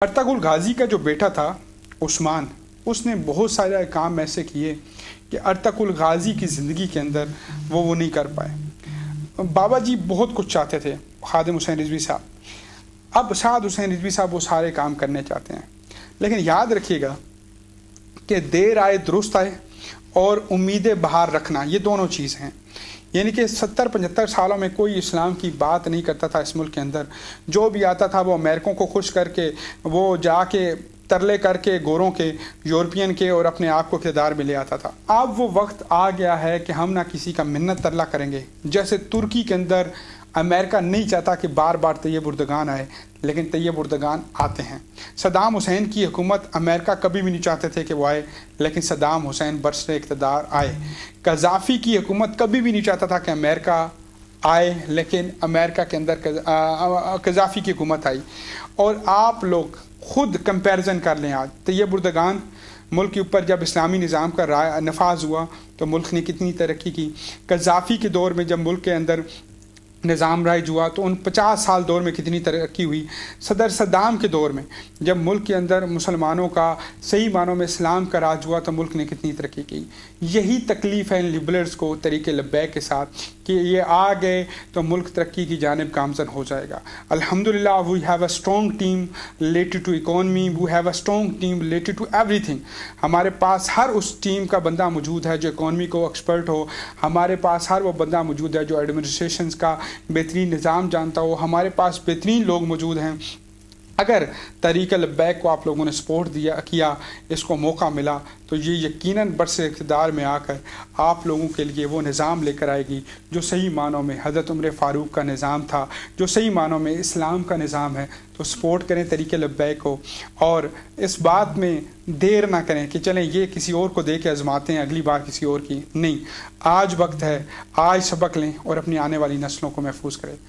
Ertugrul गाजी का जो बेटा था उस्मान, उसने बहुत सारे काम ऐसे किए कि अर्तुगरुल गाजी की ज़िंदगी के अंदर वो नहीं कर पाए। बाबा जी बहुत कुछ चाहते थे, खादिम हुसैन रिजवी साहब। अब साद हुसैन रिजवी साहब वो सारे काम करने चाहते हैं, लेकिन याद रखिएगा कि देर आए दुरुस्त आए और उम्मीदें बाहर रखना, ये दोनों चीज़ हैं। यानी कि 70-75 सालों में कोई इस्लाम की बात नहीं करता था इस मुल्क के अंदर। जो भी आता था वो अमेरिकों को खुश करके, वो जाके तरले करके गोरों के, यूरोपियन के और अपने आप को इक़्तिदार में ले आता था। अब वो वक्त आ गया है कि हम ना किसी का मिन्नत तरला करेंगे। जैसे तुर्की के अंदर अमेरिका नहीं चाहता कि बार बार तैयब उर्दगान आए, लेकिन तैयब उर्दगान आते हैं। सद्दाम हुसैन की हुकूमत अमेरिका कभी भी नहीं चाहते थे कि वो आए, लेकिन सद्दाम हुसैन बरसरे इक़्तिदार आए। कज़ाफ़ी की हुकूमत कभी भी नहीं चाहता था कि अमेरिका आए, लेकिन अमेरिका के अंदर कज़ाफ़ी की हुकूमत आई। और आप लोग खुद कंपैरिजन कर लें, आज तैयब उर्दगान मुल्क के ऊपर जब इस्लामी निज़ाम का नफाज हुआ तो मुल्क ने कितनी तरक्की की। कज़ाफ़ी के दौर में जब मुल्क के अंदर निज़ाम राइज हुआ तो उन 50 साल दौर में कितनी तरक्की हुई। सदर सद्दाम के दौर में जब मुल्क के अंदर मुसलमानों का सही मानों में इस्लाम का राज हुआ तो मुल्क ने कितनी तरक्की की। यही तकलीफ़ है इन लिबरल्स को तरीके लब्बैक के साथ कि ये आ गए तो मुल्क तरक्की की जानिब गामज़न हो जाएगा। अल्हम्दुलिल्लाह we have a strong team related to economy, we have a strong team related to everything. हमारे पास हर उस टीम का बंदा मौजूद है जो इकोनमी को एक्सपर्ट हो, हमारे पास हर वो बंदा मौजूद है जो एडमिनिस्ट्रेशन का बेहतरीन निज़ाम जानता हो, हमारे पास बेहतरीन लोग मौजूद हैं। अगर तहरीक लब्बैक को आप लोगों ने सपोर्ट किया, इसको मौका मिला, तो ये यकीनन बरसे इक़्तिदार में आकर आप लोगों के लिए वो निज़ाम लेकर आएगी जो सही मानों में हज़रत उमर फ़ारूक का निज़ाम था, जो सही मानों में इस्लाम का निज़ाम है। तो सपोर्ट करें तहरीक लब्बैक को और इस बात में देर ना करें कि चलें ये किसी और को दे के आजमाते हैं, अगली बार किसी और की नहीं। आज वक्त है, आज सबक लें और अपनी आने वाली नस्लों को महफूज करें।